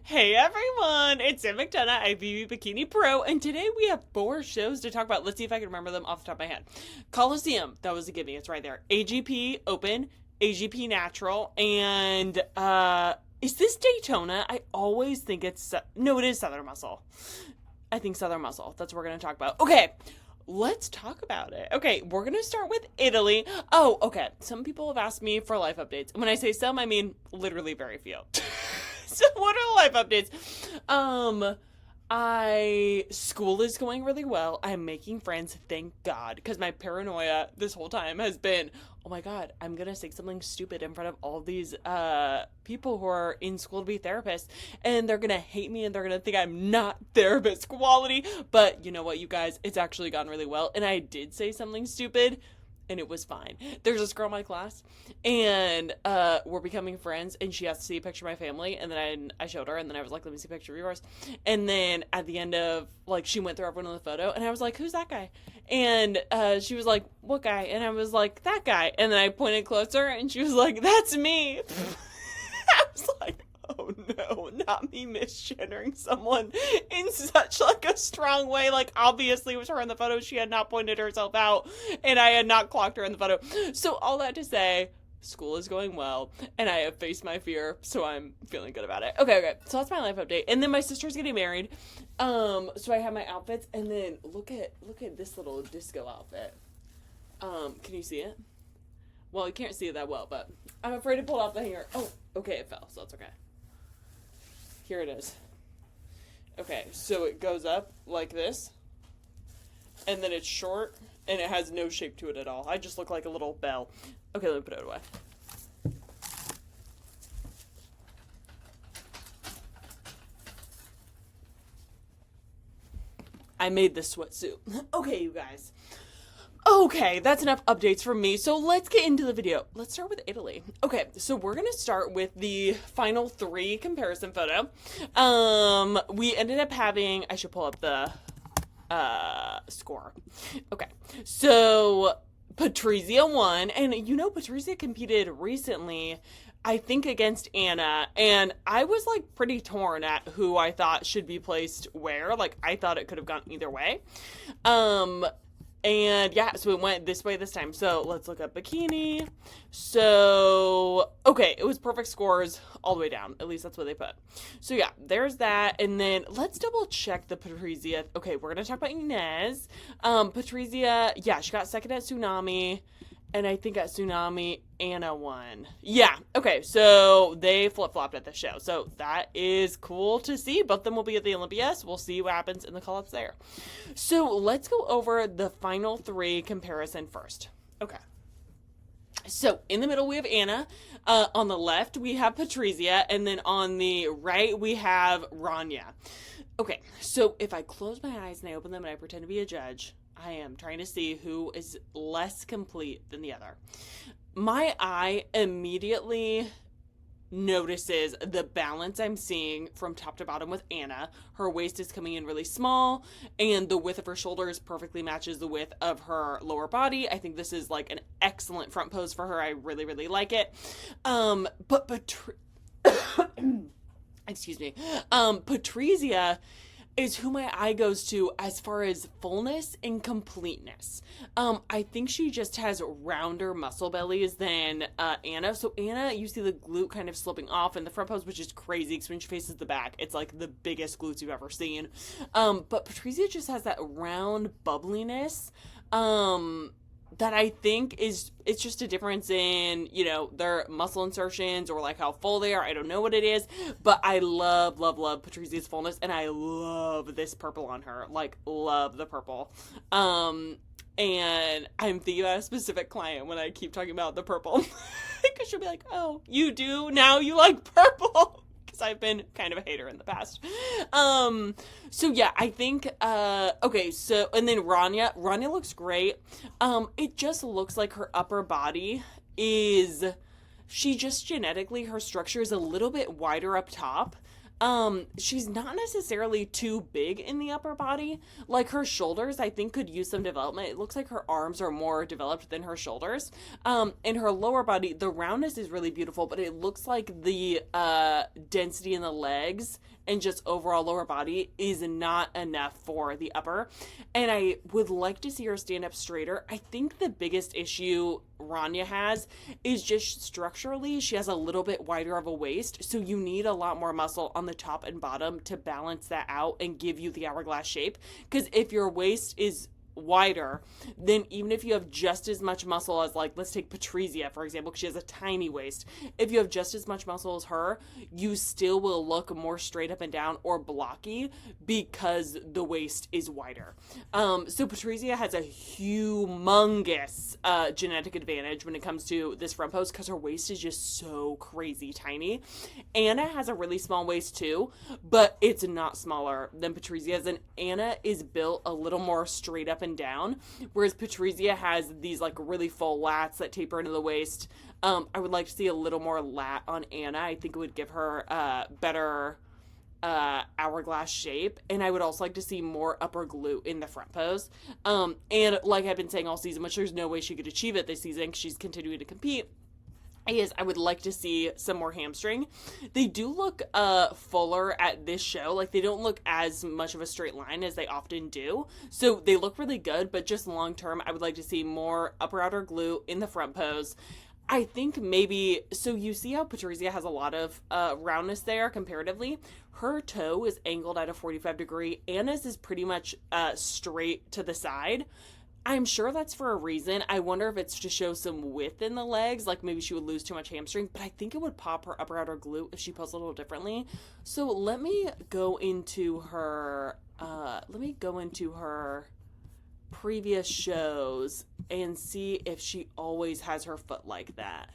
Hey everyone, it's Sam McDonough, IFBB Bikini Pro, and today we have 4 shows to talk about. Let's see if I can remember them off the top of my head. Koloseum, that was a gimme, it's right there. AGP Open, AGP Natural, and is this Daytona? I always think it's, no, it is Southern Muscle. I think Southern Muscle, that's what we're going to talk about. Okay, let's talk about it. Okay, we're going to start with Italy. Oh, okay, some people have asked me for life updates. When I say some, I mean literally very few. So what are the life updates? School is going really well. I'm making friends, thank God, because my paranoia this whole time has been, oh my God, I'm gonna say something stupid in front of all these people who are in school to be therapists, and they're gonna hate me and they're gonna think I'm not therapist quality. But you know what, you guys, it's actually gone really well, and I did say something stupid and it was fine. There's this girl in my class, and we're becoming friends, and she has to see a picture of my family, and then I showed her, and then I was like, let me see a picture of yours. And then at the end of, like, she went through everyone in the photo, and I was like, who's that guy? And she was like, what guy? And I was like, that guy. And then I pointed closer, and she was like, that's me. I was like, oh no, not me misgendering someone in such like a strong way. Like, obviously it was her in the photo. She had not pointed herself out, and I had not clocked her in the photo. So all that to say, school is going well, and I have faced my fear, so I'm feeling good about it. Okay, so that's my life update. And then my sister's getting married, so I have my outfits, and then look at this little disco outfit. Can you see it? Well, you can't see it that well, but I'm afraid to pull it off the hanger. Oh, okay, it fell, so that's okay. Here it is. Okay, so it goes up like this, and then it's short, and it has no shape to it at all. I just look like a little bell. Okay, let me put it away. I made this sweatsuit. Okay, you guys. Okay, that's enough updates from me, so let's get into the video. Let's start with Italy. Okay, so we're gonna start with the final 3 comparison photo. We ended up having, I should pull up the score. Okay, so Patrizia won, and you know Patrizia competed recently, I think, against Anna, and I was like pretty torn at who I thought should be placed where. Like, I thought it could have gone either way. And yeah, so it went this way this time. So let's look up Bikini. So, okay, it was perfect scores all the way down. At least that's what they put. So yeah, there's that. And then let's double check the Patrizia. Okay, we're going to talk about Inez. Patrizia, yeah, she got second at Tsunami. And I think at Tsunami, Anna won. Yeah, okay, so they flip-flopped at the show. So that is cool to see. Both of them will be at the Olympia, so we'll see what happens in the call-ups there. So let's go over the final 3 comparison first. Okay. So in the middle, we have Anna. On the left, we have Patrizia. And then on the right, we have Rania. Okay, so if I close my eyes and I open them and I pretend to be a judge, I am trying to see who is less complete than the other. My eye immediately notices the balance I'm seeing from top to bottom with Anna. Her waist is coming in really small, and the width of her shoulders perfectly matches the width of her lower body. I think this is like an excellent front pose for her. I really, really like it. Excuse me. Patrizia is who my eye goes to as far as fullness and completeness. I think she just has rounder muscle bellies than Anna. So Anna, you see the glute kind of slipping off in the front pose, which is crazy because when she faces the back, it's like the biggest glutes you've ever seen. But Patrizia just has that round bubbliness. That I think it's just a difference in, you know, their muscle insertions or like how full they are. I don't know what it is, but I love Patrizia's fullness, and I love this purple on her. Like, love the purple. And I'm thinking about a specific client when I keep talking about the purple. Because she'll be like, oh, you do? Now you like purple? Because I've been kind of a hater in the past. So yeah, I think, okay, so, and then Rania looks great. It just looks like her upper body is, she just genetically, her structure is a little bit wider up top. She's not necessarily too big in the upper body. Like her shoulders, I think could use some development. It looks like her arms are more developed than her shoulders. In her lower body, the roundness is really beautiful, but it looks like the density in the legs and just overall lower body is not enough for the upper. And I would like to see her stand up straighter. I think the biggest issue Rania has is just structurally, she has a little bit wider of a waist, so you need a lot more muscle on the top and bottom to balance that out and give you the hourglass shape. Because if your waist is wider, then even if you have just as much muscle as, like, let's take Patrizia, for example, because she has a tiny waist. If you have just as much muscle as her, you still will look more straight up and down or blocky because the waist is wider. So Patrizia has a humongous genetic advantage when it comes to this front pose because her waist is just so crazy tiny. Anna has a really small waist too, but it's not smaller than Patrizia's, and Anna is built a little more straight up and down, whereas Patrizia has these like really full lats that taper into the waist. I would like to see a little more lat on Anna. I think it would give her better hourglass shape, and I would also like to see more upper glute in the front pose. And like I've been saying all season, which there's no way she could achieve it this season because she's continuing to compete, is I would like to see some more hamstring. They do look fuller at this show. Like, they don't look as much of a straight line as they often do. So they look really good, but just long term, I would like to see more upper outer glute in the front pose. I think maybe, so you see how Patrizia has a lot of roundness there comparatively. Her toe is angled at a 45 degree. Anna's is pretty much straight to the side. I'm sure that's for a reason. I wonder if it's to show some width in the legs, like maybe she would lose too much hamstring, but I think it would pop her upper outer glute if she posed a little differently. So let me go into her previous shows and see if she always has her foot like that.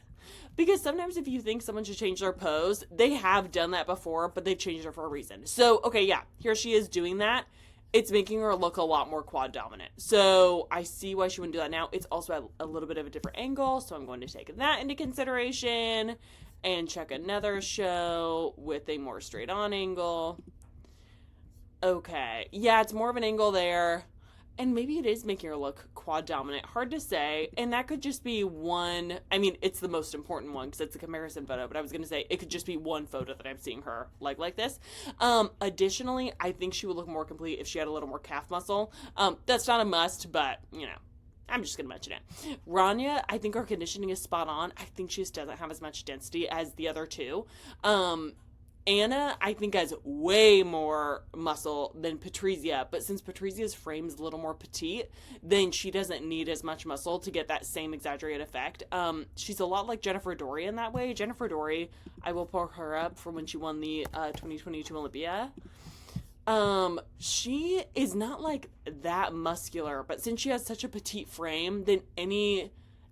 Because sometimes if you think someone should change their pose, they have done that before, but they've changed it for a reason. So, okay, yeah, here she is doing that. It's making her look a lot more quad dominant. So I see why she wouldn't do that now. It's also at a little bit of a different angle, so I'm going to take that into consideration and check another show with a more straight on angle. Okay. Yeah, it's more of an angle there. And maybe it is making her look quad dominant. Hard to say. And that could just be one. I mean, it's the most important one because it's a comparison photo. But I was going to say it could just be one photo that I'm seeing her like this. Additionally, I think she would look more complete if she had a little more calf muscle. That's not a must, but, you know, I'm just going to mention it. Rania, I think her conditioning is spot on. I think she just doesn't have as much density as the other two. Anna, I think, has way more muscle than Patrizia, but since Patrizia's frame is a little more petite, then she doesn't need as much muscle to get that same exaggerated effect. She's a lot like Jennifer Dory in that way. Jennifer Dory, I will pull her up from when she won the 2022 Olympia. She is not like that muscular, but since she has such a petite frame, then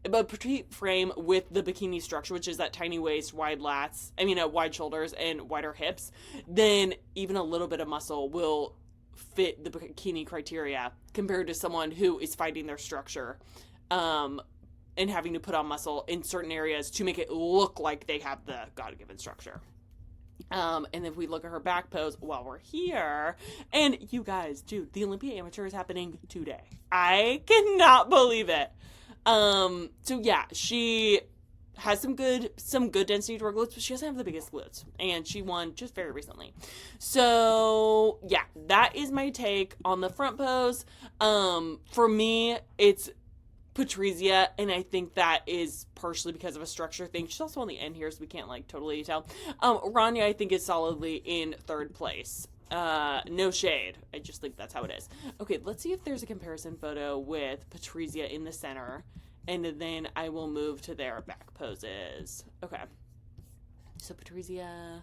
but petite frame with the bikini structure, which is that tiny waist, wide lats, wide shoulders and wider hips, then even a little bit of muscle will fit the bikini criteria compared to someone who is fighting their structure, and having to put on muscle in certain areas to make it look like they have the God-given structure. And if we look at her back pose while we're here, and you guys, dude, the Olympia Amateur is happening today. I cannot believe it. So yeah, she has some good density to her glutes, but she doesn't have the biggest glutes, and she won just very recently. So yeah, that is my take on the front pose. For me, it's Patrizia, and I think that is partially because of a structure thing. She's also on the end here, so we can't like totally tell. Rania, I think, is solidly in third place. No shade. I just think that's how it is. Okay, let's see if there's a comparison photo with Patrizia in the center, and then I will move to their back poses. Okay. So Patrizia,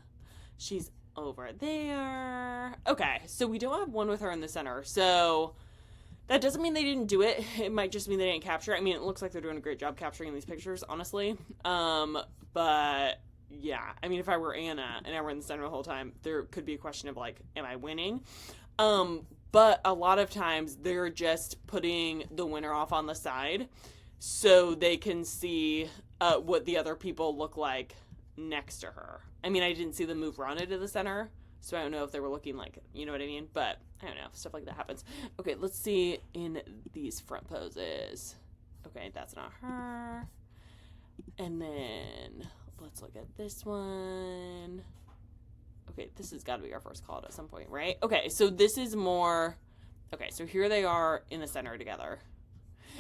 she's over there. Okay, so we don't have one with her in the center, so that doesn't mean they didn't do it. It might just mean they didn't capture it. I mean, it looks like they're doing a great job capturing these pictures, honestly. But yeah, I mean, if I were Anna and I were in the center the whole time, there could be a question of like, am I winning? But a lot of times they're just putting the winner off on the side so they can see what the other people look like next to her. I mean, I didn't see them move Rana to the center, So I don't know if they were looking like, you know what I mean? But I don't know. Stuff like that happens. Okay, let's see in these front poses. Okay, that's not her. And then let's look at this one. Okay, this has got to be our first call at some point, right? Okay, so this is more... Okay, so here they are in the center together.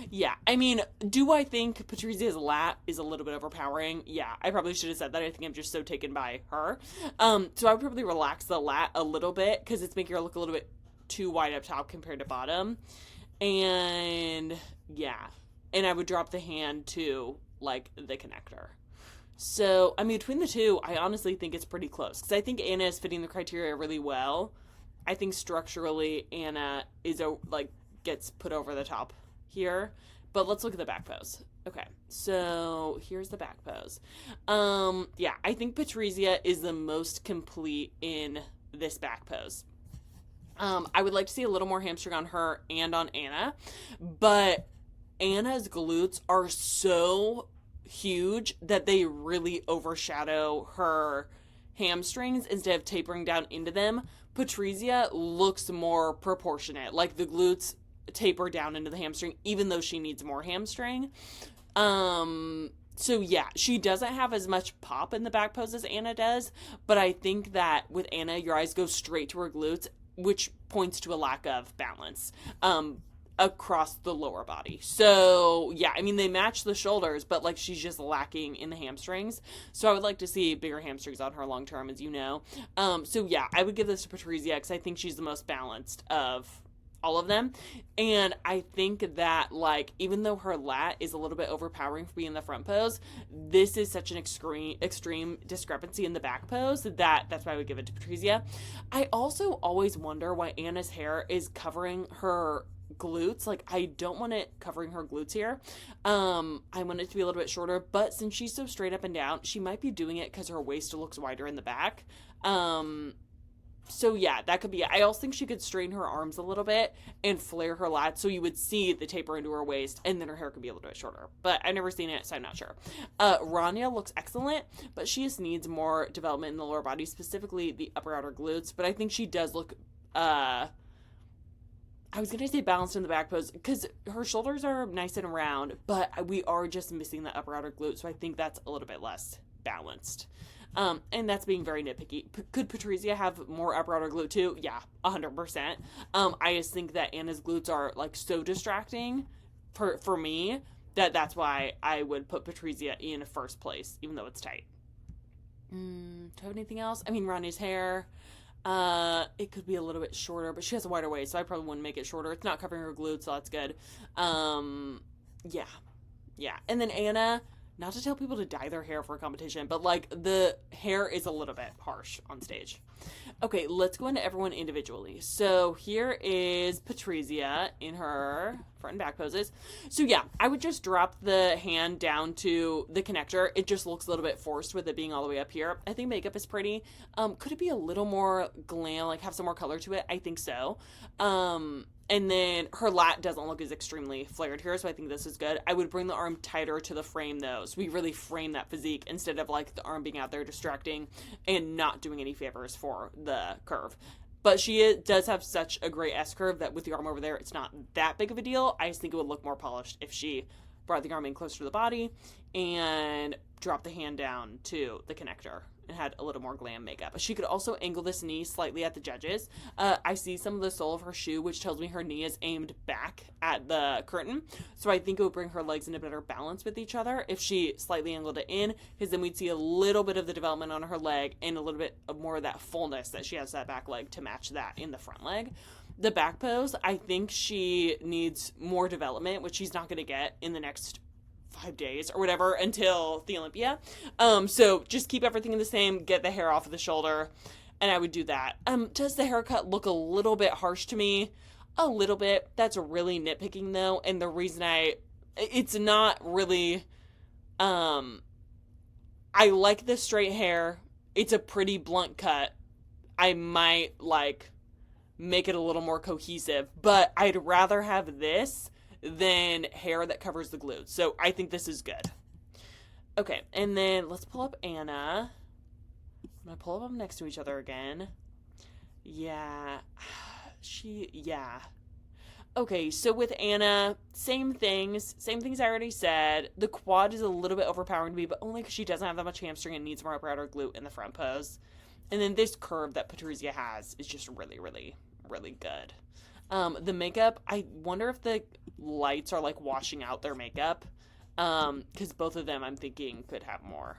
Yeah, I mean, do I think Patrizia's lat is a little bit overpowering? Yeah, I probably should have said that. I think I'm just so taken by her. So I would probably relax the lat a little bit because it's making her look a little bit too wide up top compared to bottom. And yeah, and I would drop the hand to like the connector. So, I mean, between the two, I honestly think it's pretty close because I think Anna is fitting the criteria really well. I think structurally Anna is gets put over the top here, but let's look at the back pose. Okay, so here's the back pose. Yeah, I think Patrizia is the most complete in this back pose. I would like to see a little more hamstring on her and on Anna, but Anna's glutes are so huge that they really overshadow her hamstrings instead of tapering down into them. Patrizia looks more proportionate, like the glutes taper down into the hamstring even though she needs more hamstring. So yeah, she doesn't have as much pop in the back pose as Anna does, but I think that with Anna your eyes go straight to her glutes, which points to a lack of balance across the lower body. So yeah, I mean they match the shoulders, but like she's just lacking in the hamstrings. So I would like to see bigger hamstrings on her long term, as you know. So yeah, I would give this to Patrizia because I think she's the most balanced of all of them. And I think that like even though her lat is a little bit overpowering for being in the front pose, this is such an extreme discrepancy in the back pose that's why I would give it to Patrizia. I also always wonder why Anna's hair is covering her glutes. Like I don't want it covering her glutes here. I want it to be a little bit shorter, but since she's so straight up and down, she might be doing it because her waist looks wider in the back. So yeah, that could be it. I also think she could straighten her arms a little bit and flare her lats so you would see the taper into her waist, and then her hair could be a little bit shorter. But I've never seen it, so I'm not sure. Rania looks excellent, but she just needs more development in the lower body, specifically the upper outer glutes. But I think she does look, I was going to say balanced in the back pose because her shoulders are nice and round, but we are just missing the upper outer glute, so I think that's a little bit less balanced. And that's being very nitpicky. Could Patrizia have more upper outer glute too? Yeah, 100%. I just think that Anna's glutes are like so distracting for me that's why I would put Patrizia in first place, even though it's tight. Do I have anything else? I mean, Rania's hair, it could be a little bit shorter, but she has a wider waist, so I probably wouldn't make it shorter. It's not covering her glutes, so that's good. Yeah. And then Anna, not to tell people to dye their hair for a competition, but like the hair is a little bit harsh on stage. Okay, let's go into everyone individually. So here is Patrizia in her front and back poses. So yeah, I would just drop the hand down to the connector. It just looks a little bit forced with it being all the way up here. I think makeup is pretty. Could it be a little more glam, like have some more color to it? I think so. And then her lat doesn't look as extremely flared here, so I think this is good. I would bring the arm tighter to the frame, though, so we really frame that physique instead of, like, the arm being out there distracting and not doing any favors for the curve. But she does have such a great S-curve that with the arm over there, it's not that big of a deal. I just think it would look more polished if she brought the arm in closer to the body and dropped the hand down to the connector and had a little more glam makeup. She could also angle this knee slightly at the judges. I see some of the sole of her shoe, which tells me her knee is aimed back at the curtain. So I think it would bring her legs into better balance with each other if she slightly angled it in, because then we'd see a little bit of the development on her leg and a little bit more of that fullness that she has that back leg to match that in the front leg. The back pose, I think she needs more development, which she's not going to get in the next 5 days or whatever until the Olympia. So just keep everything the same, get the hair off of the shoulder, and I would do that. Does the haircut look a little bit harsh to me? A little bit. That's really nitpicking though, and the reason it's not really, I like the straight hair. It's a pretty blunt cut. I might make it a little more cohesive, but I'd rather have this than hair that covers the glutes. So I think this is good. Okay, and then let's pull up Anna. I'm going to pull them next to each other again. Yeah. Yeah. Okay, so with Anna, same things. Same things I already said. The quad is a little bit overpowering to me, but only because she doesn't have that much hamstring and needs more upper outer glute in the front pose. And then this curve that Patrizia has is just really, really, really good. The makeup, I wonder if the lights are like washing out their makeup. Because both of them I'm thinking could have more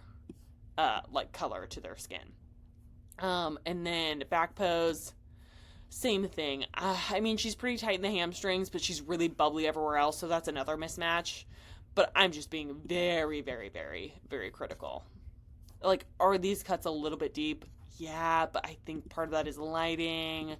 like color to their skin. And then back pose, same thing. I mean, she's pretty tight in the hamstrings, but she's really bubbly everywhere else, so that's another mismatch. But I'm just being very, very, very, very critical. Like, are these cuts a little bit deep? Yeah, but I think part of that is lighting.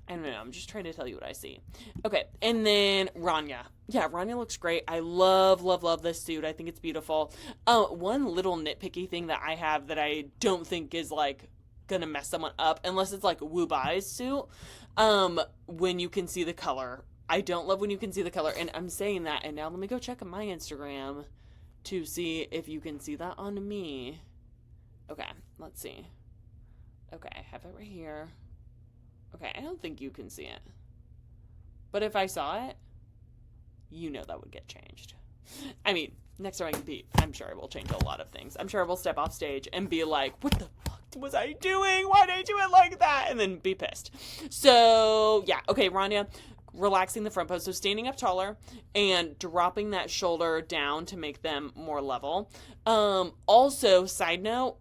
I don't know. I'm just trying to tell you what I see. Okay, and then Rania. Yeah, Rania looks great. I love, love, love this suit. I think it's beautiful. One little nitpicky thing that I have that I don't think is like gonna mess someone up, unless it's like Wu Bai's suit. When you can see the color. I don't love when you can see the color, and I'm saying that, and now let me go check on my Instagram to see if you can see that on me. Okay, let's see. Okay, I have it right here. Okay, I don't think you can see it. But if I saw it, you know that would get changed. I mean, next time I compete, I'm sure I will change a lot of things. I'm sure I will step off stage and be like, what the fuck was I doing? Why did I do it like that? And then be pissed. So, yeah. Okay, Rania, relaxing the front pose. So standing up taller and dropping that shoulder down to make them more level. Also, side note,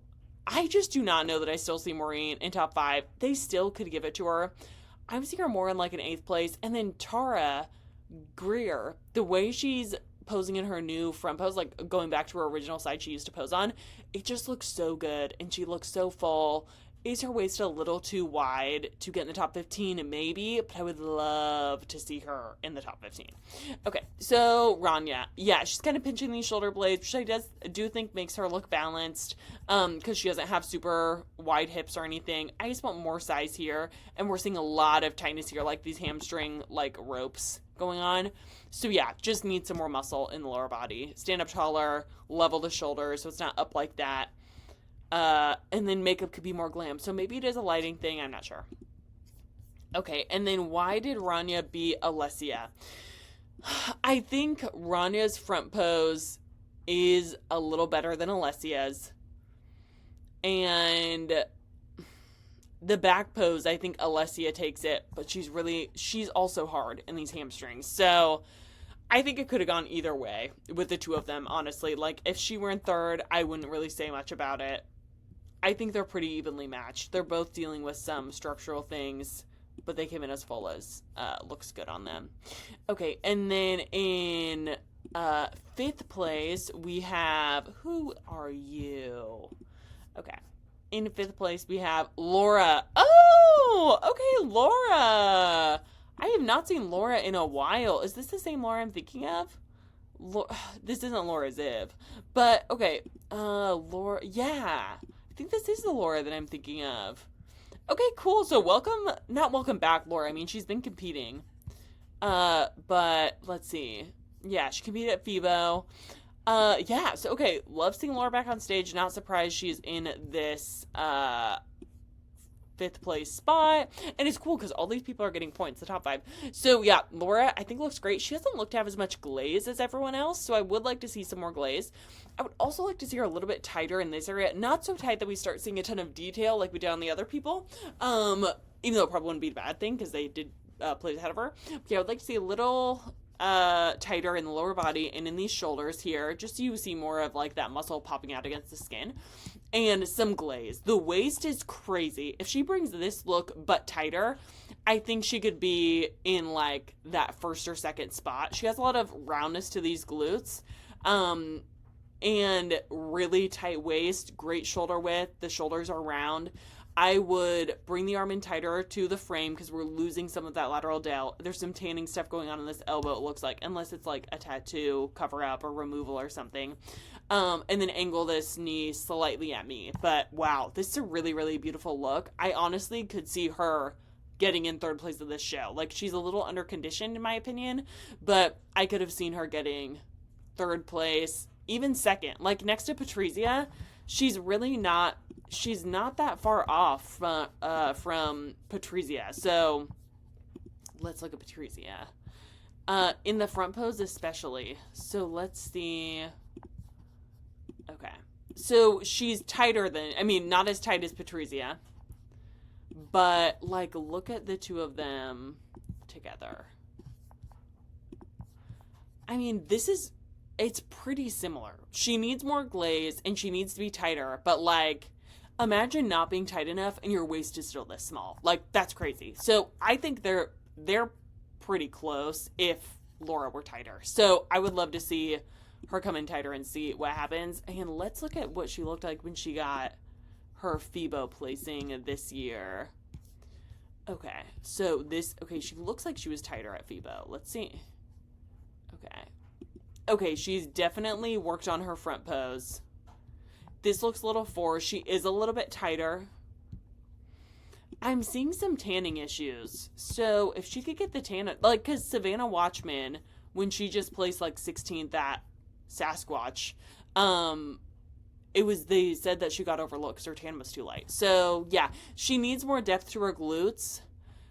I just do not know that I still see Maureen in top 5. They still could give it to her. I'm seeing her more in like an 8th place. And then Tara Greer, the way she's posing in her new front pose, like going back to her original side she used to pose on, it just looks so good. And she looks so full. Is her waist a little too wide to get in the top 15? Maybe, but I would love to see her in the top 15. Okay, so Rania. Yeah, she's kind of pinching these shoulder blades, which I do think makes her look balanced because she doesn't have super wide hips or anything. I just want more size here, and we're seeing a lot of tightness here, like these hamstring like ropes going on. So yeah, just need some more muscle in the lower body. Stand up taller, level the shoulders so it's not up like that. And then makeup could be more glam. So maybe it is a lighting thing. I'm not sure. Okay, and then why did Rania beat Alessia? I think Rania's front pose is a little better than Alessia's. And the back pose, I think Alessia takes it, but she's also hard in these hamstrings. So I think it could have gone either way with the two of them, honestly. Like, if she were in third, I wouldn't really say much about it. I think they're pretty evenly matched. They're both dealing with some structural things, but they came in as full as looks good on them. Okay, and then in 5th place, we have, who are you? Okay, in 5th place, we have Laura. Oh, okay, Laura. I have not seen Laura in a while. Is this the same Laura I'm thinking of? This isn't Laura Ziv. But, okay, Laura, yeah. I think this is the Laura that I'm thinking of. Okay, cool. So not welcome back, Laura. I mean, she's been competing. But let's see. Yeah, she competed at FIBO. Yeah, so okay, love seeing Laura back on stage. Not surprised she's in this 5th place spot. And it's cool because all these people are getting points, the top 5. So yeah, Laura, I think looks great. She doesn't look to have as much glaze as everyone else, so I would like to see some more glaze. I would also like to see her a little bit tighter in this area. Not so tight that we start seeing a ton of detail like we did on the other people. Even though it probably wouldn't be a bad thing because they did place ahead of her. But yeah, I would like to see a little tighter in the lower body and in these shoulders here, just so you see more of like that muscle popping out against the skin. And some glaze. The waist is crazy. If she brings this look but tighter, I think she could be in like that 1st or 2nd spot. She has a lot of roundness to these glutes. And really tight waist, great shoulder width. The shoulders are round. I would bring the arm in tighter to the frame because we're losing some of that lateral delt. There's some tanning stuff going on in this elbow, it looks like, unless it's like a tattoo cover up or removal or something. And then angle this knee slightly at me. But wow, this is a really, really beautiful look. I honestly could see her getting in 3rd place of this show. Like, she's a little underconditioned in my opinion, but I could have seen her getting 3rd place, even 2nd. Like, next to Patrizia, she's really not, she's not that far off from Patrizia. So let's look at Patrizia. In the front pose especially. So let's see. Okay. So she's tighter than, I mean, not as tight as Patrizia. But, like, look at the two of them together. I mean, it's pretty similar. She needs more glaze and she needs to be tighter. But, like, imagine not being tight enough and your waist is still this small. Like, that's crazy. So I think they're pretty close if Laura were tighter. So I would love to see her come in tighter and see what happens. And let's look at what she looked like when she got her FIBO placing this year. Okay, so she looks like she was tighter at FIBO. Let's see. Okay, she's definitely worked on her front pose. This looks a little forced. She is a little bit tighter. I'm seeing some tanning issues. So if she could get the tan, like, because Savannah Watchman, when she just placed like 16th at Sasquatch, they said that she got overlooked because her tan was too light. So yeah, she needs more depth to her glutes.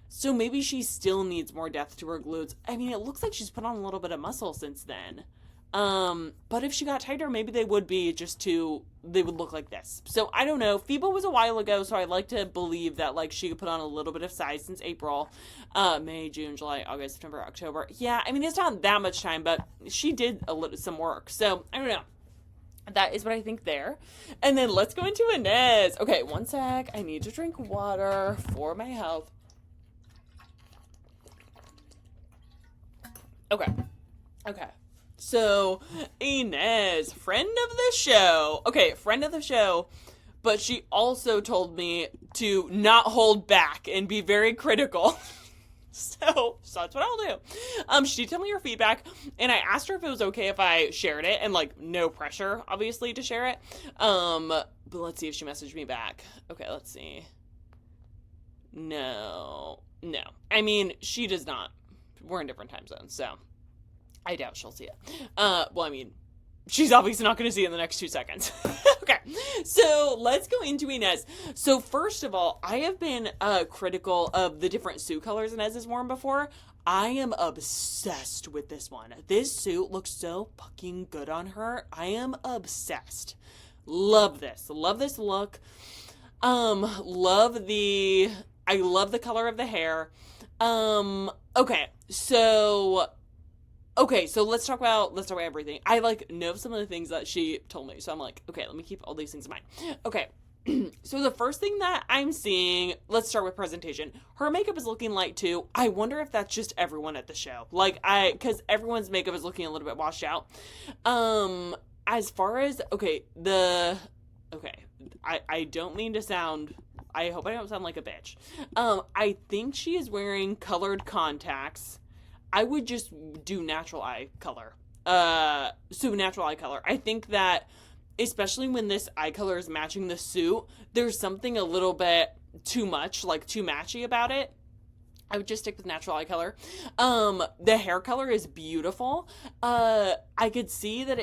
So maybe she still needs more depth to her glutes. I mean, it looks like she's put on a little bit of muscle since then. But if she got tighter, maybe they would look like this. So I don't know. FIBO was a while ago, so I'd like to believe that, like, she could put on a little bit of size since April, May, June, July, August, September, October. Yeah, I mean, it's not that much time, but she did some work. So I don't know. That is what I think there. And then let's go into Inez. Okay, one sec. I need to drink water for my health. Okay. So, Inez, friend of the show. Okay, friend of the show, but she also told me to not hold back and be very critical. So that's what I'll do. She did tell me her feedback, and I asked her if it was okay if I shared it, and, like, no pressure, obviously, to share it. But let's see if she messaged me back. Okay, let's see. No. I mean, she does not. We're in different time zones, so I doubt she'll see it. Well, I mean, she's obviously not going to see it in the next 2 seconds. Okay, so let's go into Inez. So first of all, I have been critical of the different suit colors Inez has worn before. I am obsessed with this one. This suit looks so fucking good on her. I am obsessed. Love this look. I love the color of the hair. Okay, so let's talk about everything. I, like, know some of the things that she told me, so I'm like, okay, let me keep all these things in mind. Okay, so the first thing that I'm seeing, let's start with presentation. Her makeup is looking light, too. I wonder if that's just everyone at the show. Like, because everyone's makeup is looking a little bit washed out. As far as, I don't mean to sound, I hope I don't sound like a bitch. I think she is wearing colored contacts. I would just do natural eye color. Natural eye color. I think that, especially when this eye color is matching the suit, there's something a little bit too much, like too matchy about it. I would just stick with natural eye color. The hair color is beautiful. I could see that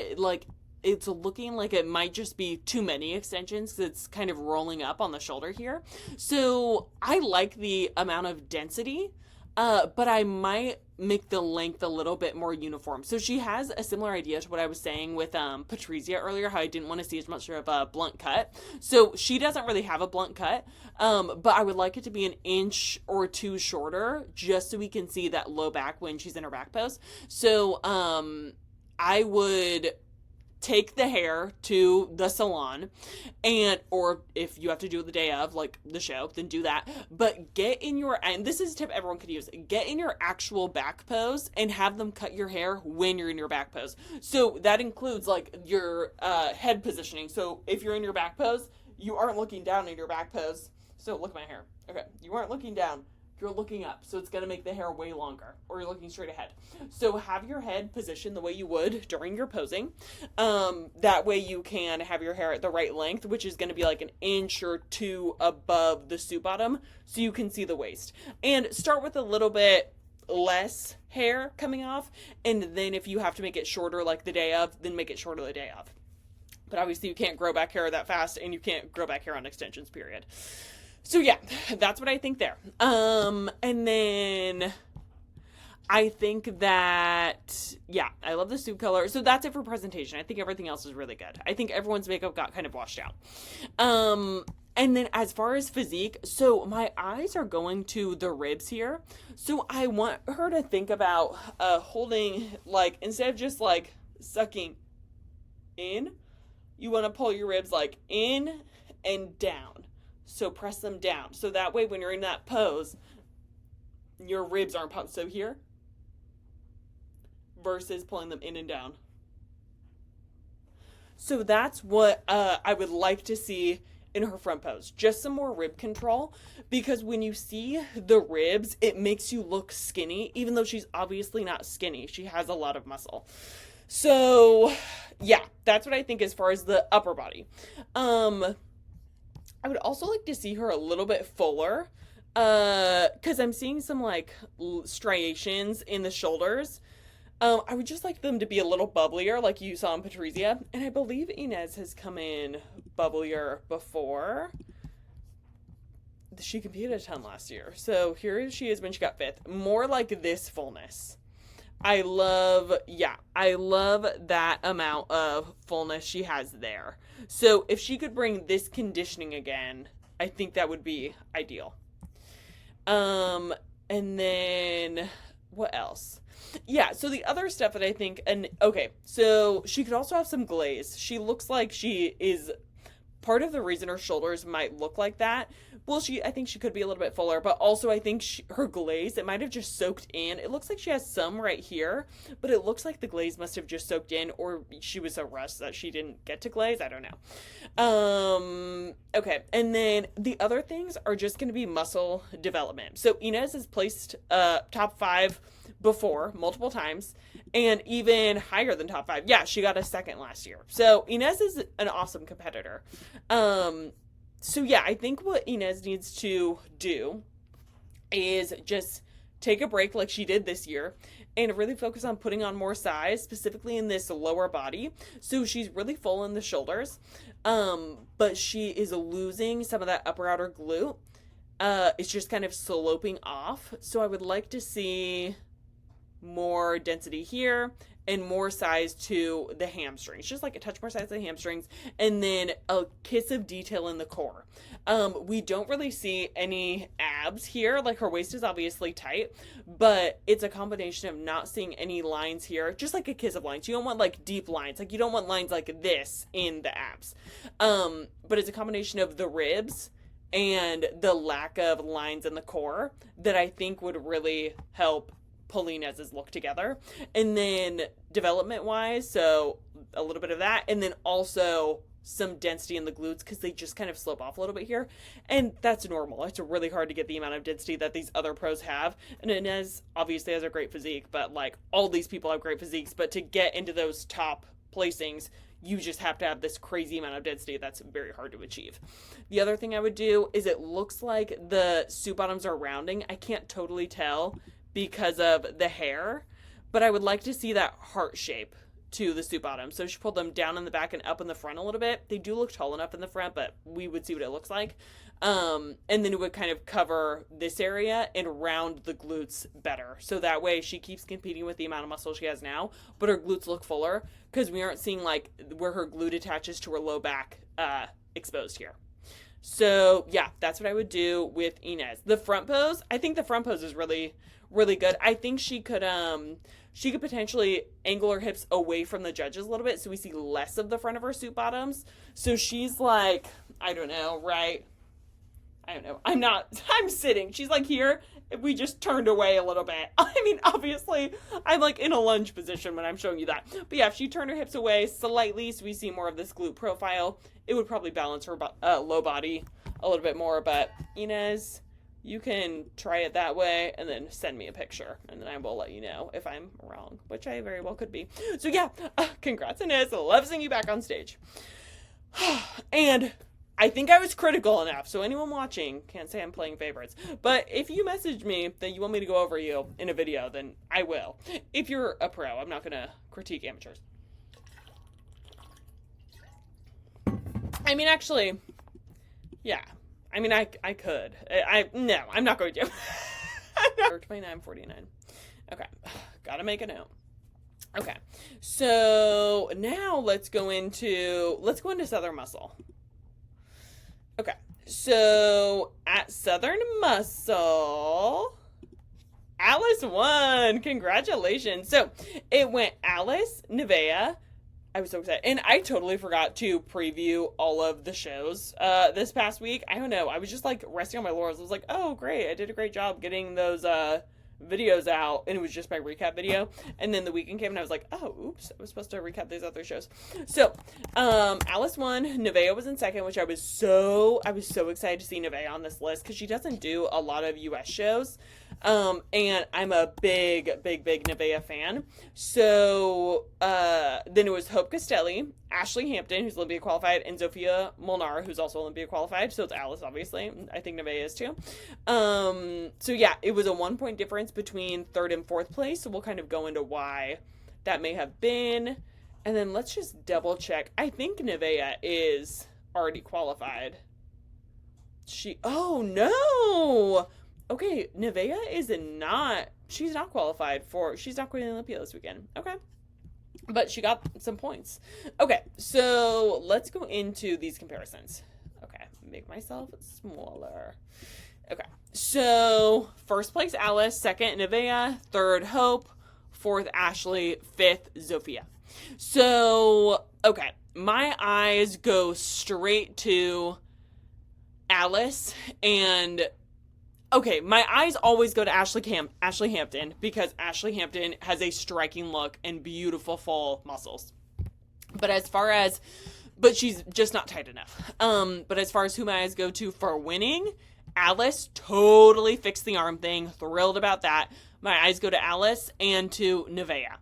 it's looking like it might just be too many extensions because it's kind of rolling up on the shoulder here. So I like the amount of density. But I might make the length a little bit more uniform. So she has a similar idea to what I was saying with Patrizia earlier, how I didn't want to see as much of a blunt cut. So she doesn't really have a blunt cut, but I would like it to be an inch or two shorter, just so we can see that low back when she's in her back pose. So I would take the hair to the salon, or if you have to do it the day of, like the show, then do that. But and this is a tip everyone could use, get in your actual back pose and have them cut your hair when you're in your back pose. So that includes, like, your head positioning. So if you're in your back pose, you aren't looking down in your back pose. So look at my hair. Okay, you aren't looking down. You're looking up, so it's going to make the hair way longer, or you're looking straight ahead. So have your head positioned the way you would during your posing. That way you can have your hair at the right length, which is going to be like an inch or two above the suit bottom, so you can see the waist. And start with a little bit less hair coming off, and then if you have to make it shorter like the day of, then make it shorter the day of. But obviously you can't grow back hair that fast, and you can't grow back hair on extensions, period. So yeah, that's what I think there. And then I think that, yeah, I love the soup color. So that's it for presentation. I think everything else is really good. I think everyone's makeup got kind of washed out. And then as far as physique, so my eyes are going to the ribs here. So I want her to think about holding, like, instead of just like sucking in, you want to pull your ribs like in and down. So press them down. So that way when you're in that pose, your ribs aren't pumped. So here versus pulling them in and down. So that's what I would like to see in her front pose. Just some more rib control, because when you see the ribs, it makes you look skinny, even though she's obviously not skinny. She has a lot of muscle. So yeah, that's what I think as far as the upper body. I would also like to see her a little bit fuller, because I'm seeing some like striations in the shoulders. I would just like them to be a little bubblier, like you saw in Patrizia. And I believe Inez has come in bubblier before. She competed a ton last year. So here she is when she got 5th. More like this fullness. I love that amount of fullness she has there. So if she could bring this conditioning again, I think that would be ideal. And then what else? Yeah, so the other stuff that I think, and okay, so she could also have some glaze. She looks like she is, part of the reason her shoulders might look like that, well, I think she could be a little bit fuller, but also I think her glaze, it might have just soaked in. It looks like she has some right here, but it looks like the glaze must have just soaked in, or she was so rushed that she didn't get to glaze. I don't know. Okay, and then the other things are just going to be muscle development. So Inez has placed top 5 before multiple times, and even higher than top 5. Yeah, she got a 2nd last year. So Inez is an awesome competitor. So yeah, I think what Inez needs to do is just take a break like she did this year and really focus on putting on more size, specifically in this lower body. So she's really full in the shoulders, but she is losing some of that upper outer glute. It's just kind of sloping off. So I would like to see more density here and more size to the hamstrings, just like a touch more size to the hamstrings, and then a kiss of detail in the core. We don't really see any abs here. Like, her waist is obviously tight, but it's a combination of not seeing any lines here, just like a kiss of lines. You don't want like deep lines, like you don't want lines like this in the abs, but it's a combination of the ribs and the lack of lines in the core that I think would really help pull Inez's look together. And then development wise, so a little bit of that, and then also some density in the glutes, because they just kind of slope off a little bit here, and that's normal. It's really hard to get the amount of density that these other pros have, and Inez obviously has a great physique, but like all these people have great physiques, but to get into those top placings, you just have to have this crazy amount of density that's very hard to achieve. The other thing I would do is, it looks like the suit bottoms are rounding. I can't totally tell because of the hair, but I would like to see that heart shape to the suit bottom. So she pulled them down in the back and up in the front a little bit. They do look tall enough in the front, but we would see what it looks like. And then it would kind of cover this area and round the glutes better. So that way she keeps competing with the amount of muscle she has now, but her glutes look fuller, because we aren't seeing like where her glute attaches to her low back exposed here. So yeah, that's what I would do with Inez. The front pose, I think the front pose is really, really good. I think she could potentially angle her hips away from the judges a little bit, so we see less of the front of her suit bottoms. So she's like, I don't know, right? I don't know. I'm sitting. She's like here. We just turned away a little bit. I mean, obviously, I'm like in a lunge position when I'm showing you that. But yeah, if she turned her hips away slightly so we see more of this glute profile, it would probably balance her low body a little bit more. But Inez, you can try it that way and then send me a picture, and then I will let you know if I'm wrong, which I very well could be. So yeah, congrats, Inez. Love seeing you back on stage. And I think I was critical enough, so anyone watching can't say I'm playing favorites. But if you message me that you want me to go over you in a video, then I will. If you're a pro, I'm not going to critique amateurs. I mean, actually, yeah. I mean, I could. No, I'm not going to. 29.49. Okay, gotta make a note. Okay, so now let's go into Southern Muscle. Okay, so at Southern Muscle, Alice won. Congratulations. So it went Alice, Nivea. I was so excited. And I totally forgot to preview all of the shows this past week. I don't know. I was just like resting on my laurels. I was like, oh, great. I did a great job getting those videos out. And it was just my recap video. And then the weekend came and I was like, oh, oops. I was supposed to recap these other shows. So Alice won. Nivea was in second, which I was so excited to see Nivea on this list because she doesn't do a lot of US shows. And I'm a big Nivea fan. So, then it was Hope Castelli, Ashley Hampton, who's Olympia qualified, and Zofia Molnar, who's also Olympia qualified. So it's Alice, obviously. I think Nivea is too. So yeah, it was a 1 point difference between third and fourth place. So we'll kind of go into why that may have been. And then let's just double check. I think Nivea is already qualified. Oh no! Okay, Nivea she's not qualified she's not going to Olympia this weekend. Okay. But she got some points. Okay, so let's go into these comparisons. Okay, make myself smaller. Okay, so first place Alice, second Nivea, third Hope, fourth Ashley, fifth Zofia. So, okay, my eyes go straight to Alice and... Okay, my eyes always go to Ashley Hampton because Ashley Hampton has a striking look and beautiful full muscles. But she's just not tight enough. But as far as who my eyes go to for winning, Alice totally fixed the arm thing. Thrilled about that. My eyes go to Alice and to Nivea.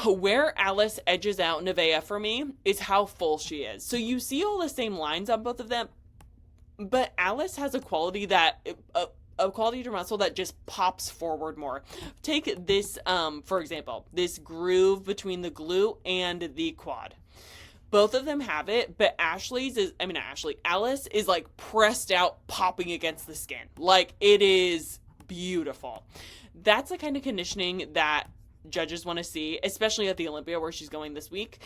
Where Alice edges out Nivea for me is how full she is. So you see all the same lines on both of them. But Alice has a quality to her muscle that just pops forward more. Take this, for example, this groove between the glute and the quad. Both of them have it, but Alice is like pressed out, popping against the skin. Like, it is beautiful. That's the kind of conditioning that judges want to see, especially at the Olympia where she's going this week.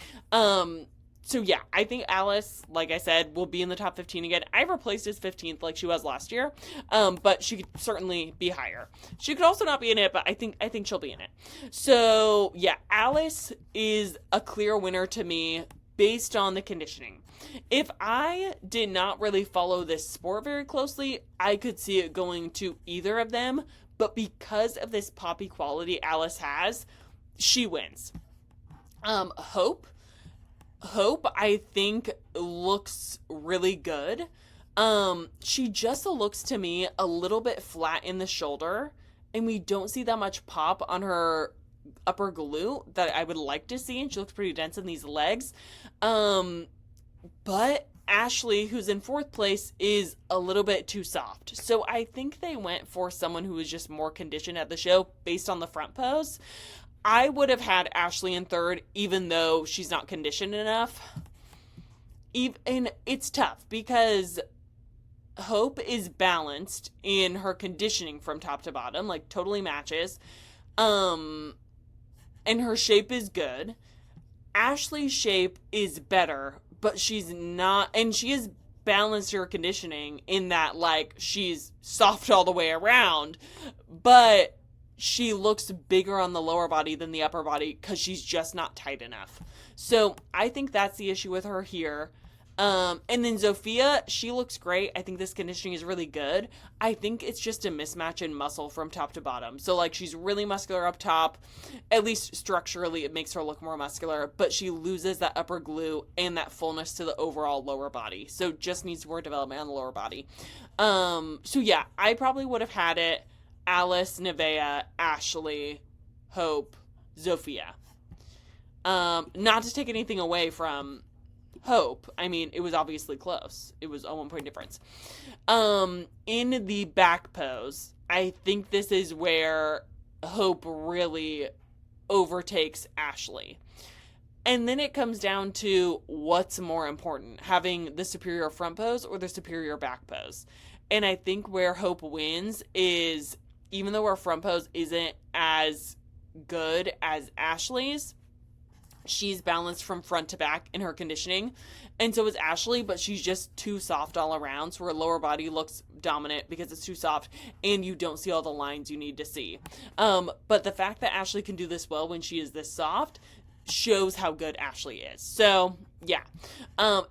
So yeah, I think Alice, like I said, will be in the top 15 again. I've replaced as 15th like she was last year, but she could certainly be higher. She could also not be in it, but I think she'll be in it. So yeah, Alice is a clear winner to me based on the conditioning. If I did not really follow this sport very closely, I could see it going to either of them, but because of this poppy quality Alice has, she wins. Hope, I think, looks really good. She just looks to me a little bit flat in the shoulder, and we don't see that much pop on her upper glute that I would like to see, and she looks pretty dense in these legs. But Ashley, who's in fourth place, is a little bit too soft. So I think they went for someone who was just more conditioned at the show based on the front pose. I would have had Ashley in third, even though she's not conditioned enough. And it's tough because Hope is balanced in her conditioning from top to bottom, like totally matches. And her shape is good. Ashley's shape is better, but she's not, and she is balanced her conditioning in that, like, she's soft all the way around, but she looks bigger on the lower body than the upper body because she's just not tight enough. So I think that's the issue with her here. And then Zofia, she looks great. I think this conditioning is really good. I think it's just a mismatch in muscle from top to bottom. So, like, she's really muscular up top. At least structurally, it makes her look more muscular. But she loses that upper glute and that fullness to the overall lower body. So, just needs more development on the lower body. So, yeah, I probably would have had it Alice, Nivea, Ashley, Hope, Zofia. Not to take anything away from Hope. I mean, it was obviously close. It was a 1 point difference. In the back pose, I think this is where Hope really overtakes Ashley. And then it comes down to what's more important, having the superior front pose or the superior back pose. And I think where Hope wins is, even though her front pose isn't as good as Ashley's, she's balanced from front to back in her conditioning. And so is Ashley, but she's just too soft all around. So her lower body looks dominant because it's too soft and you don't see all the lines you need to see. But the fact that Ashley can do this well when she is this soft shows how good Ashley is. So, yeah.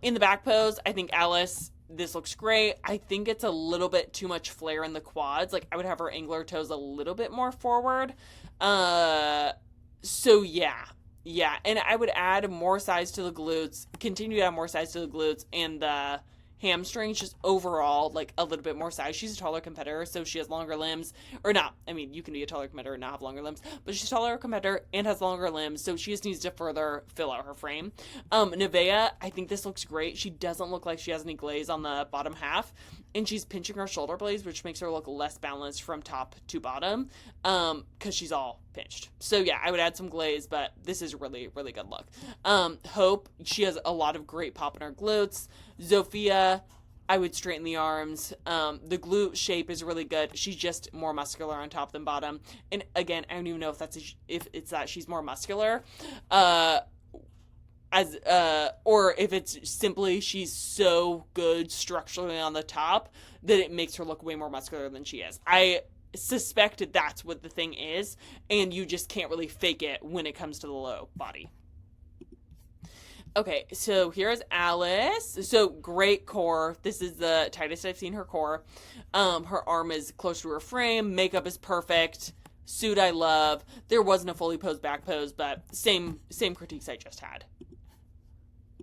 In the back pose, I think Alice, this looks great. I think it's a little bit too much flare in the quads. Like, I would have her angular toes a little bit more forward. So, yeah. Yeah, and I would add more size to the glutes, continue to add more size to the glutes, and the hamstrings, just overall, like, a little bit more size. She's a taller competitor, so she has longer limbs. Or not. I mean, you can be a taller competitor and not have longer limbs. But she's a taller competitor and has longer limbs, so she just needs to further fill out her frame. Nivea, I think this looks great. She doesn't look like she has any glaze on the bottom half. And she's pinching her shoulder blades, which makes her look less balanced from top to bottom, because she's all pinched. So, yeah, I would add some glaze, but this is really, really good look. Hope, she has a lot of great pop in her glutes. Zofia, I would straighten the arms. The glute shape is really good. She's just more muscular on top than bottom. And, again, I don't even know if it's that she's more muscular. Or if it's simply she's so good structurally on the top that it makes her look way more muscular than she is. I suspect that's what the thing is, and you just can't really fake it when it comes to the low body. Okay, so here's Alice. So great core. This is the tightest I've seen her core. Her arm is close to her frame. Makeup is perfect. Suit I love. There wasn't a fully posed back pose, but same critiques I just had.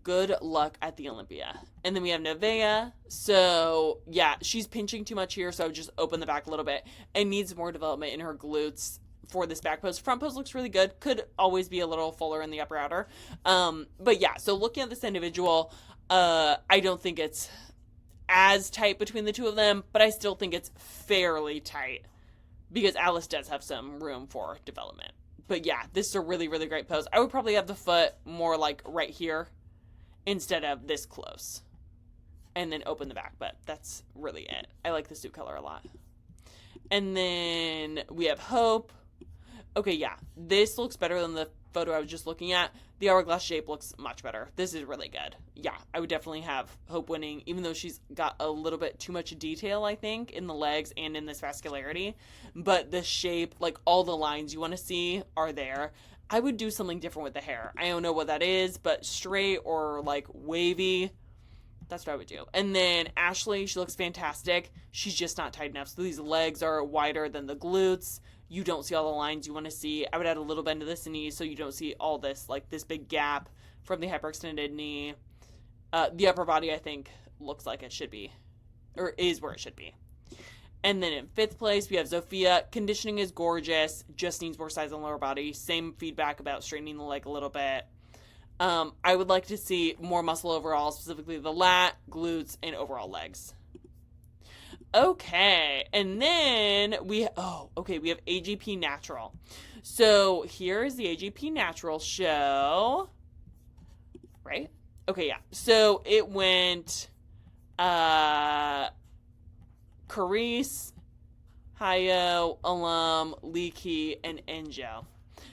Good luck at the Olympia. And then we have Nivea. So, yeah, she's pinching too much here, so I would just open the back a little bit. And needs more development in her glutes for this back pose. Front pose looks really good. Could always be a little fuller in the upper outer. But, yeah, so looking at this individual, I don't think it's as tight between the two of them, but I still think it's fairly tight because Alice does have some room for development. But, yeah, this is a really, really great pose. I would probably have the foot more like right here instead of this close, and then open the back, but that's really it. I like the suit color a lot. And then we have Hope. Okay, yeah, this looks better than the photo I was just looking at. The hourglass shape looks much better. This is really good. Yeah, I would definitely have Hope winning, even though she's got a little bit too much detail, I think, in the legs and in this vascularity. But the shape, like all the lines you want to see are there. I would do something different with the hair. I don't know what that is, but straight or like wavy, that's what I would do. And then Ashley, she looks fantastic. She's just not tight enough. So these legs are wider than the glutes. You don't see all the lines you want to see. I would add a little bend to this knee so you don't see all this, like this big gap from the hyperextended knee. The upper body, I think, looks like it should be, or is where it should be. And then in fifth place, we have Zofia. Conditioning is gorgeous. Just needs more size on the lower body. Same feedback about straightening the leg a little bit. I would like to see more muscle overall, specifically the lat, glutes, and overall legs. Okay. And then we have AGP Natural. So here's the AGP Natural show. Right? Okay, yeah. So it went Carice, Hayo, Alum, Leaky, and Enjo.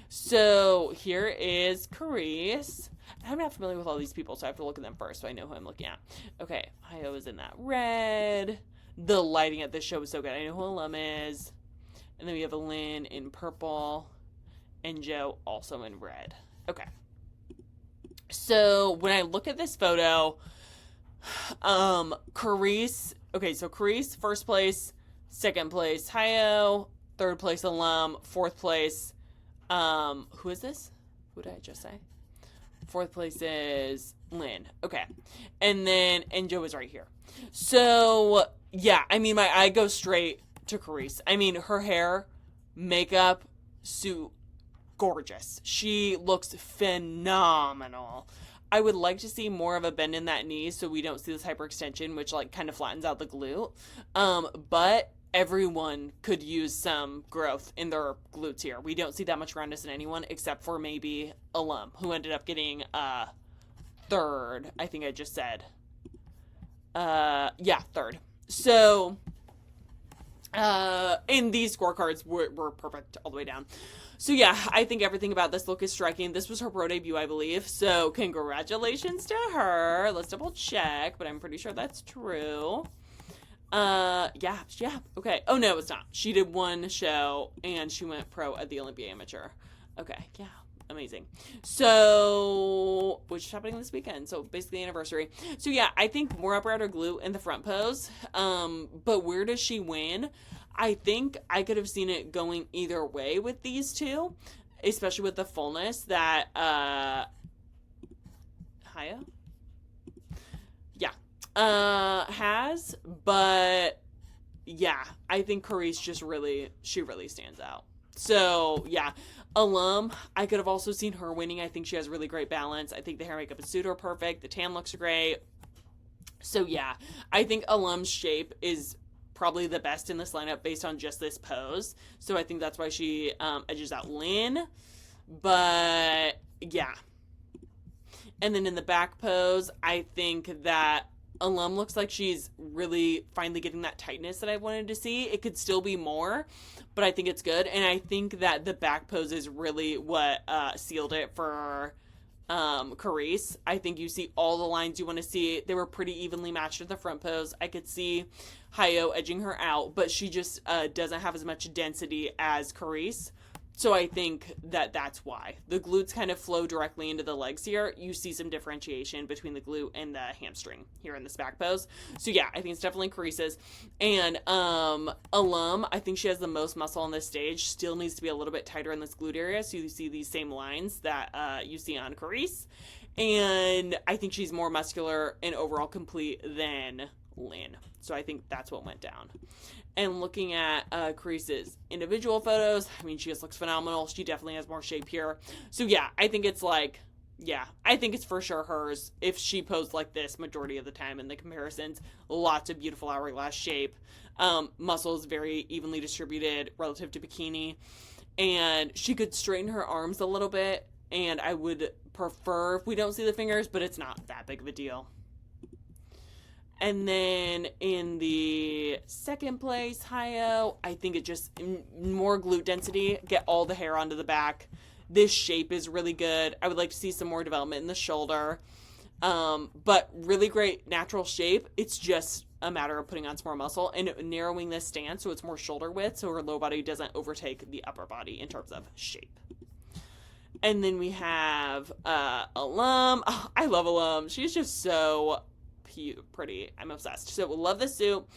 So here is Carice. I'm not familiar with all these people, so I have to look at them first so I know who I'm looking at. Okay, Hayo is in that red. The lighting at this show is so good. I know who Alum is. And then we have a Lynn in purple. Enjo also in red. Okay. So when I look at this photo, Carice, okay, so Carice, first place, second place, Hayo, third place, Alum, fourth place, who is this? Who did I just say? Fourth place is Lynn. Okay. And then Enjo is right here. So, yeah, I mean, my eye goes straight to Carice. I mean, her hair, makeup, suit, gorgeous. She looks phenomenal. I would like to see more of a bend in that knee so we don't see this hyperextension, which like kind of flattens out the glute. But everyone could use some growth in their glutes here. We don't see that much roundness in anyone except for maybe Alum, who ended up getting third, I think I just said. Yeah, third. So, and these scorecards were perfect all the way down. So yeah, I think everything about this look is striking. This was her pro debut, I believe. So congratulations to her. Let's double check, but I'm pretty sure that's true. Yeah, okay. Oh no, it's not. She did one show and she went pro at the Olympia Amateur. Okay, yeah. Amazing. So, which is happening this weekend. So, basically, anniversary. So, yeah, I think more upper outer glute in the front pose. But where does she win? I think I could have seen it going either way with these two, especially with the fullness that, Haya? Yeah. Has. But, yeah, I think Carice she really stands out. So, yeah. Alum, I could have also seen her winning. I think she has really great balance. I think the hair, makeup, and suit are perfect. The tan looks great. So, yeah, I think Alum's shape is probably the best in this lineup based on just this pose. So, I think that's why she edges out Lynn. But, yeah. And then in the back pose, I think that Alum looks like she's really finally getting that tightness that I wanted to see. It could still be more, but I think it's good. And I think that the back pose is really what sealed it for Carice. I think you see all the lines you want to see. They were pretty evenly matched at the front pose. I could see Hayo edging her out, but she just doesn't have as much density as Carice. So I think that that's why. The glutes kind of flow directly into the legs here. You see some differentiation between the glute and the hamstring here in this back pose. So yeah, I think it's definitely Carice's. And Alum, I think she has the most muscle on this stage. Still needs to be a little bit tighter in this glute area. So you see these same lines that you see on Carice. And I think she's more muscular and overall complete than Lynn. So I think that's what went down. And looking at Carice's individual photos, I mean, she just looks phenomenal. She definitely has more shape here. So, yeah, I think it's I think it's for sure hers. If she posed like this majority of the time in the comparisons, lots of beautiful hourglass shape. Muscles very evenly distributed relative to Bikini. And she could straighten her arms a little bit. And I would prefer if we don't see the fingers, but it's not that big of a deal. And then in the second place, Hayo, I think it just more glute density, get all the hair onto the back. This shape is really good. I would like to see some more development in the shoulder. But really great natural shape. It's just a matter of putting on some more muscle and narrowing this stance so it's more shoulder width so her low body doesn't overtake the upper body in terms of shape. And then we have Alum. Oh, I love Alum. She's just so pretty. I'm obsessed. So love this suit.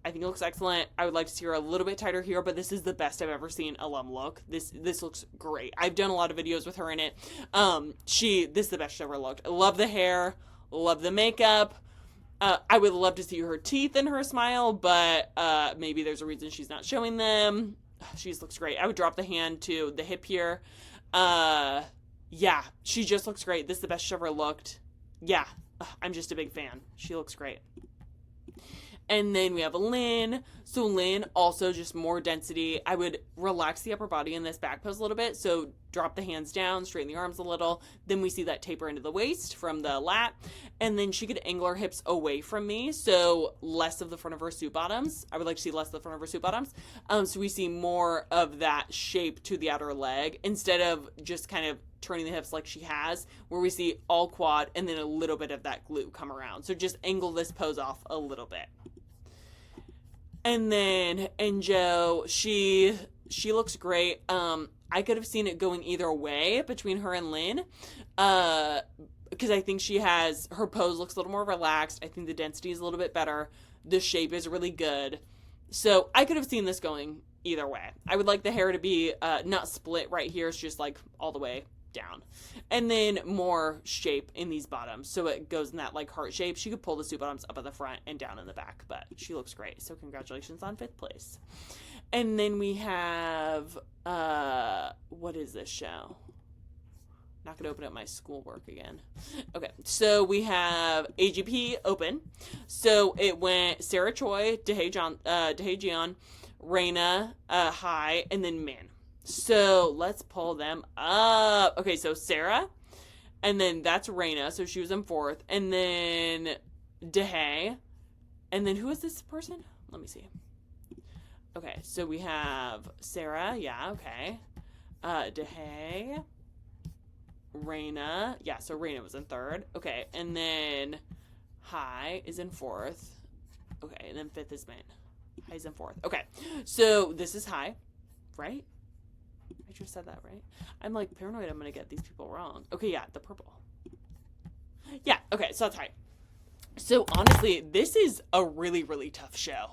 I think it looks excellent. I would like to see her a little bit tighter here, but this is the best I've ever seen Alum look. This looks great. I've done a lot of videos with her in it. This is the best she's ever looked. I love the hair, love the makeup. I would love to see her teeth in her smile, but maybe there's a reason she's not showing them. She just looks great. I would drop the hand to the hip here. Yeah, she just looks great. This is the best she's ever looked. Yeah. I'm just a big fan. She looks great. And then we have Lynn. So Lynn, also just more density. I would relax the upper body in this back pose a little bit. So drop the hands down, straighten the arms a little. Then we see that taper into the waist from the lat. And then she could angle her hips away from me. So less of the front of her suit bottoms. I would like to see less of the front of her suit bottoms. So we see more of that shape to the outer leg instead of just kind of turning the hips like she has, where we see all quad and then a little bit of that glute come around. So just angle this pose off a little bit. And then Enjo, she looks great. I could have seen it going either way between her and Lynn. Because I think her pose looks a little more relaxed. I think the density is a little bit better. The shape is really good. So I could have seen this going either way. I would like the hair to be not split right here. It's just like all the way down. And then more shape in these bottoms. So it goes in that like heart shape. She could pull the suit bottoms up at the front and down in the back, but she looks great. So congratulations on 5th place. And then we have, what is this show? Not gonna open up my schoolwork again. Okay, so we have AGP open. So it went Sarah Choi, Daejeon, Reina, High, and then Min. So let's pull them up. Okay, so Sarah, and then that's Reina, so she was in 4th, and then Dae, and then who is this person? Let me see. Okay, so we have Sarah, yeah, okay. Dae, Reina, yeah, so Reina was in 3rd. Okay, and then High is in 4th. Okay, and then 5th is Min. High's in 4th. Okay, so this is High, right? I just said that, right? I'm like paranoid I'm gonna get these people wrong. Okay, yeah, the purple. Yeah, okay, so that's High. So honestly, this is a really, really tough show.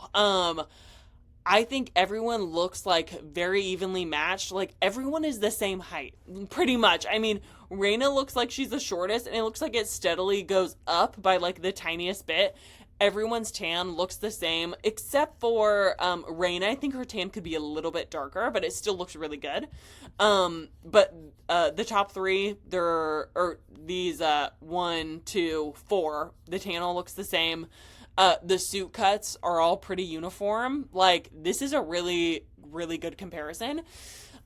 I think everyone looks like very evenly matched. Like everyone is the same height, pretty much. I mean, Reina looks like she's the shortest, and it looks like it steadily goes up by like the tiniest bit. Everyone's tan looks the same, except for Reina. I think her tan could be a little bit darker, but it still looks really good. But the top 3, or these 1, 2, 4, the tan all looks the same. The suit cuts are all pretty uniform. Like, this is a really, really good comparison.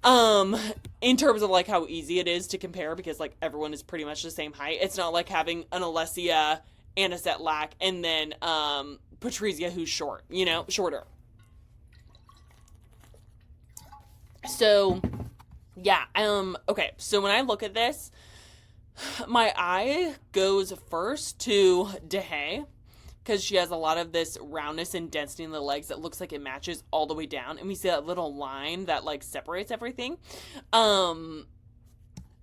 In terms of, like, how easy it is to compare, because, like, everyone is pretty much the same height. It's not like having an Alessia and a Setlack, and then, Patrizia who's short, shorter. So, yeah, okay, so when I look at this, my eye goes first to Dae, because she has a lot of this roundness and density in the legs that looks like it matches all the way down. And we see that little line that, like, separates everything.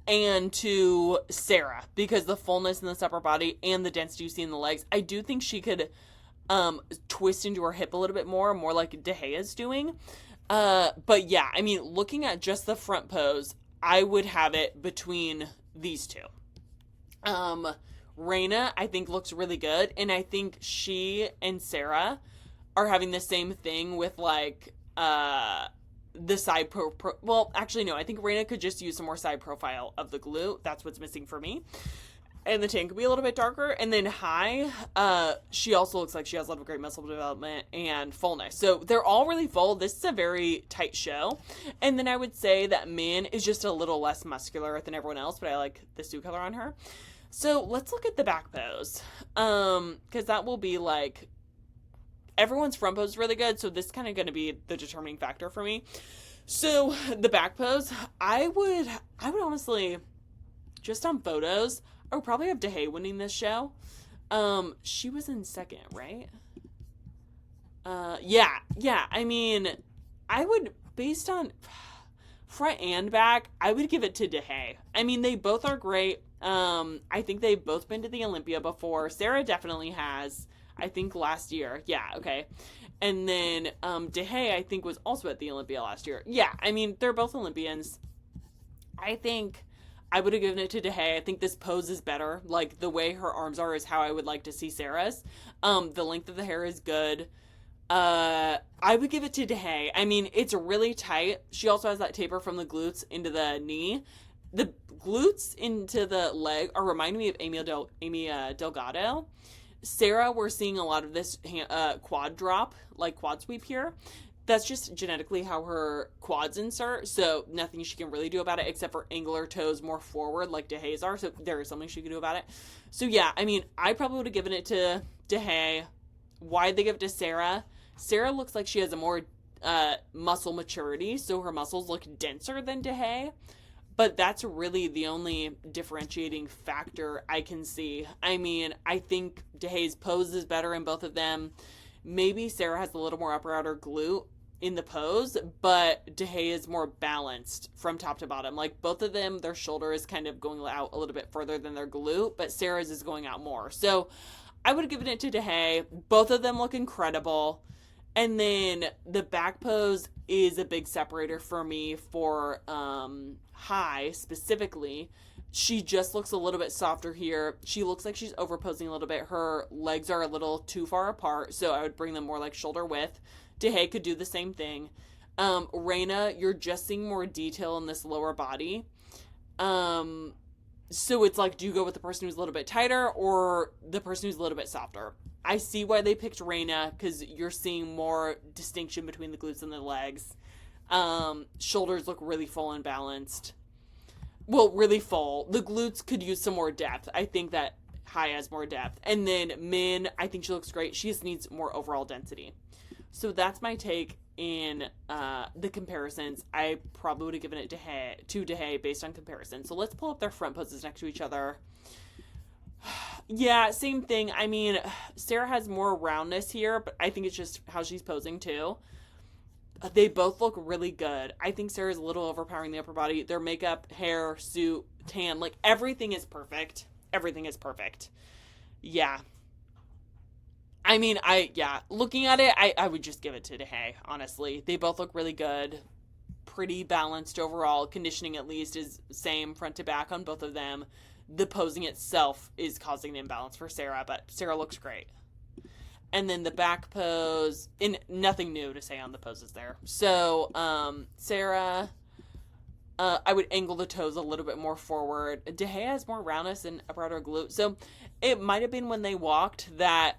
And to Sarah, because the fullness in this upper body and the density you see in the legs, I do think she could twist into her hip a little bit more like Dae is doing. But yeah, I mean, looking at just the front pose, I would have it between these two. Reina, I think, looks really good, and I think she and Sarah are having the same thing with, like, the side well, actually, no, I think Reina could just use some more side profile of the glute. That's what's missing for me. And the tan could be a little bit darker. And then High, she also looks like she has a lot of great muscle development and fullness. So they're all really full. This is a very tight show. And then I would say that Min is just a little less muscular than everyone else, but I like the suit color on her. So let's look at the back pose, because that will be, like, everyone's front pose is really good, so this is kind of going to be the determining factor for me. So the back pose, I would honestly, just on photos, I would probably have Dae winning this show. She was in 2nd, right? Yeah, I mean, I would, based on front and back, I would give it to Dae. I mean, they both are great. I think they've both been to the Olympia before. Sarah definitely has, I think last year. Yeah, okay. And then, Dae, I think, was also at the Olympia last year. Yeah, I mean, they're both Olympians. I think I would have given it to Dae. I think this pose is better. Like, the way her arms are is how I would like to see Sarah's. The length of the hair is good. I would give it to Dae. I mean, it's really tight. She also has that taper from the glutes into the knee. The glutes into the leg are reminding me of Amy Delgado. Sarah, we're seeing a lot of this quad drop, like quad sweep here. That's just genetically how her quads insert, so nothing she can really do about it except for angle her toes more forward like Dae's are, so there is something she can do about it. So yeah, I mean, I probably would have given it to Dae. Why'd they give it to Sarah? Sarah looks like she has a more muscle maturity, so her muscles look denser than Dae. But that's really the only differentiating factor I can see. I mean, I think Dae's pose is better in both of them. Maybe Sarah has a little more upper outer glute in the pose, but Dae is more balanced from top to bottom. Like, both of them, their shoulder is kind of going out a little bit further than their glute, but Sarah's is going out more. So I would have given it to Dae. Both of them look incredible. And then the back pose is a big separator for me for High specifically. She just looks a little bit softer here. She looks like she's overposing a little bit. Her legs are a little too far apart, so I would bring them more like shoulder width. Dae could do the same thing. Reina, you're just seeing more detail in this lower body. So it's like, do you go with the person who's a little bit tighter or the person who's a little bit softer? I see why they picked Reina, because you're seeing more distinction between the glutes and the legs. Shoulders look really full and balanced. Well, really full. The glutes could use some more depth. I think that Hai has more depth. And then Min, I think she looks great. She just needs more overall density. So that's my take in the comparisons. I probably would have given it to Dahae based on comparison. So let's pull up their front poses next to each other. Yeah, same thing. I mean, Sarah has more roundness here, but I think it's just how she's posing too. They both look really good. I think Sarah's a little overpowering the upper body. Their makeup, hair, suit, tan, like everything is perfect. Everything is perfect. Yeah. I mean, looking at it, I would just give it to Dahae, honestly. They both look really good. Pretty balanced overall. Conditioning, at least, is same front to back on both of them. The posing itself is causing an imbalance for Sarah, but Sarah looks great. And then the back pose, and nothing new to say on the poses there. So, Sarah, I would angle the toes a little bit more forward. Dahae has more roundness and a broader glute. So, it might have been when they walked that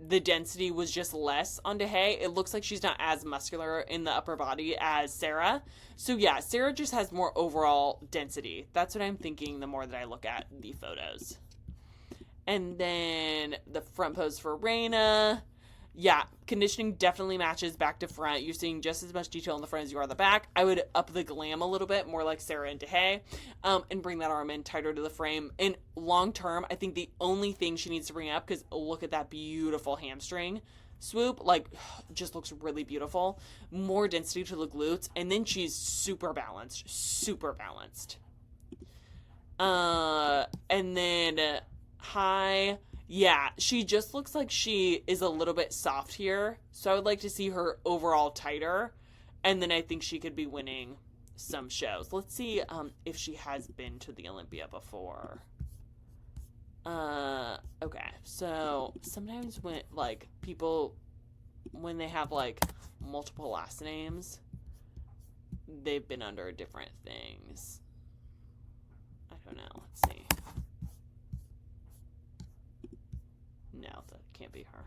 the density was just less on Dahae. It looks like she's not as muscular in the upper body as Sarah. So, yeah, Sarah just has more overall density. That's what I'm thinking the more that I look at the photos. And then the front pose for Reina. Yeah, conditioning definitely matches back to front. You're seeing just as much detail in the front as you are in the back. I would up the glam a little bit, more like Sarah and Dahae, and bring that arm in tighter to the frame. And long term, I think the only thing she needs to bring up, because look at that beautiful hamstring swoop, like, just looks really beautiful. More density to the glutes, and then she's super balanced, super balanced. And then Hai, yeah, she just looks like she is a little bit soft here. So I would like to see her overall tighter. And then I think she could be winning some shows. Let's see if she has been to the Olympia before. Okay. So sometimes when, like, people, when they have, like, multiple last names, they've been under different things. I don't know. Let's see. No, that can't be her.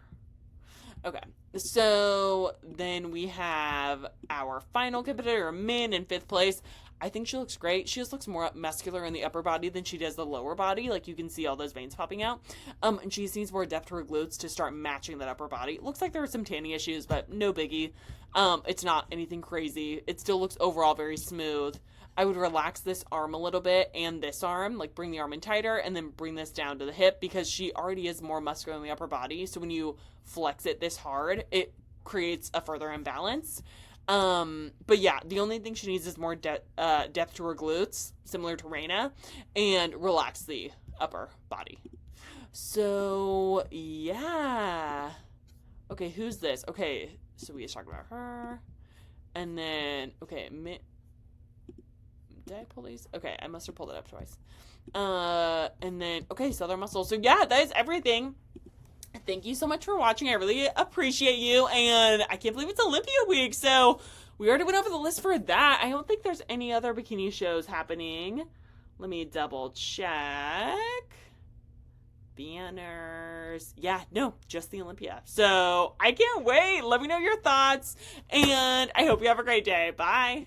Okay, so then we have our final competitor, Min, in 5th place. I think she looks great. She just looks more muscular in the upper body than she does the lower body. Like, you can see all those veins popping out. And she just needs more depth to her glutes to start matching that upper body. It looks like there are some tanning issues, but no biggie. It's not anything crazy. It still looks overall very smooth. I would relax this arm a little bit and this arm, like bring the arm in tighter and then bring this down to the hip, because she already is more muscular in the upper body. So when you flex it this hard, it creates a further imbalance. But yeah, the only thing she needs is more depth to her glutes, similar to Reina, and relax the upper body. So yeah. Okay, who's this? Okay, so we just talked about her. And then, okay, did I pull these? Okay, I must have pulled it up twice. And then, okay, Southern Muscle. So yeah, that is everything. Thank you so much for watching. I really appreciate you. And I can't believe it's Olympia week. So we already went over the list for that. I don't think there's any other bikini shows happening. Let me double check. Banners. Yeah, no, just the Olympia. So I can't wait. Let me know your thoughts. And I hope you have a great day. Bye.